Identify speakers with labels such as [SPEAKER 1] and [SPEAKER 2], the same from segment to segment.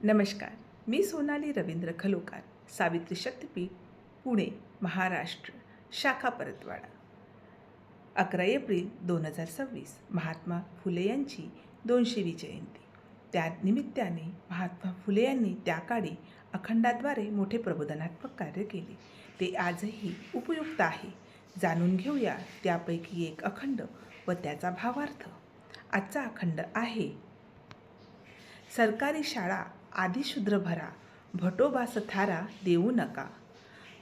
[SPEAKER 1] नमस्कार. मी सोनाली रवींद्र खलोकार, सावित्री शक्तीपीठ, पुणे, महाराष्ट्र, शाखा परतवाडा. 11 एप्रिल 2026 महात्मा फुले यांची 200वी जयंती. त्या निमित्ताने महात्मा फुले यांनी त्या काळी अखंडाद्वारे मोठे प्रबोधनात्मक कार्य केले. ते आजही उपयुक्त आहे. जाणून घेऊया त्यापैकी एक अखंड व त्याचा भावार्थ. आजचा अखंड आहे: सरकारी शाळा आधी शूद्र भरा, भटोबास थारा देऊ नका.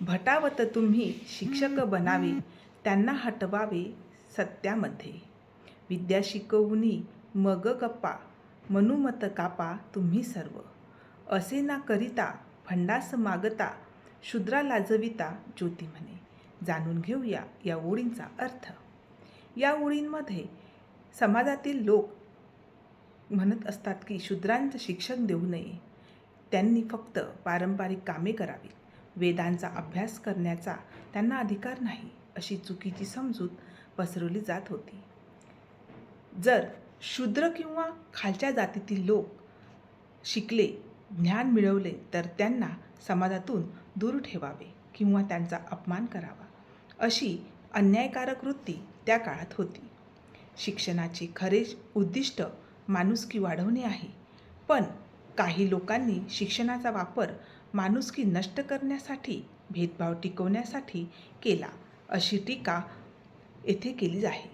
[SPEAKER 1] भटावत तुम्ही शिक्षक बनावे, त्यांना हटवावे सत्यामध्ये. विद्या शिकवुनी मग गप्पा, मनुमत कापा तुम्ही सर्व. असे ना करिता फंडास मागता, शूद्रा लाजविता ज्योती म्हणे. जाणून घेऊया या ओळींचा अर्थ. या ओळींमध्ये समाजातील लोक म्हणत असतात की शूद्रांचं शिक्षण देऊ नये, त्यांनी फक्त पारंपरिक कामे करावी, वेदांचा अभ्यास करण्याचा त्यांना अधिकार नाही, अशी चुकीची समजूत पसरवली जात होती. जर शूद्र किंवा खालच्या जातीतील लोक शिकले, ज्ञान मिळवले तर त्यांना समाजातून दूर ठेवावे किंवा त्यांचा अपमान करावा, अशी अन्यायकारक वृत्ती त्या काळात होती. शिक्षणाचे खरे उद्दिष्ट माणुसकी वाढवणे आहे, पण काही लोकांनी शिक्षणाचा वापर माणुसकी नष्ट करण्यासाठी, भेदभाव टिकवण्यासाठी केला, अशी टीका येथे केली आहे.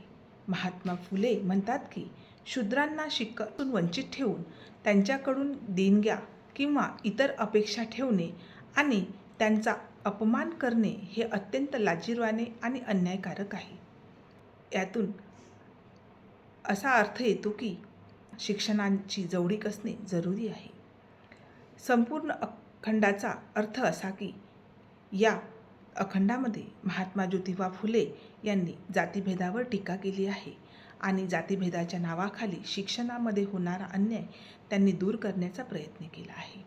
[SPEAKER 1] महात्मा फुले म्हणतात की शूद्रांना शिक्षणातून वंचित ठेवून त्यांच्याकडून देणग्या किंवा इतर अपेक्षा ठेवणे आणि त्यांचा अपमान करणे हे अत्यंत लाजिरवाणे आणि अन्यायकारक आहे. यातून असा अर्थ येतो की शिक्षणाची जवळीक असणे जरुरी आहे. संपूर्ण अखंडाचा अर्थ असा की या अखंडामध्ये महात्मा ज्योतिबा फुले यांनी जातीभेदावर टीका केली आहे आणि जातीभेदाच्या नावाखाली शिक्षणामध्ये होणारा अन्याय त्यांनी दूर करण्याचा प्रयत्न केला आहे.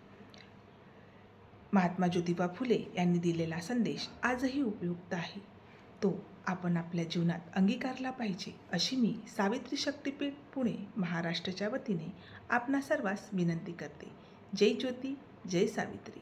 [SPEAKER 1] महात्मा ज्योतिबा फुले यांनी दिलेला संदेश आजही उपयुक्त आहे. तो आपण आपल्या जीवनात अंगीकारला पाहिजे, अशी मी सावित्री शक्तीपीठ, पुणे, महाराष्ट्राच्या वतीने आपणा सर्वांस विनंती करते. जय ज्योती, जय सावित्री.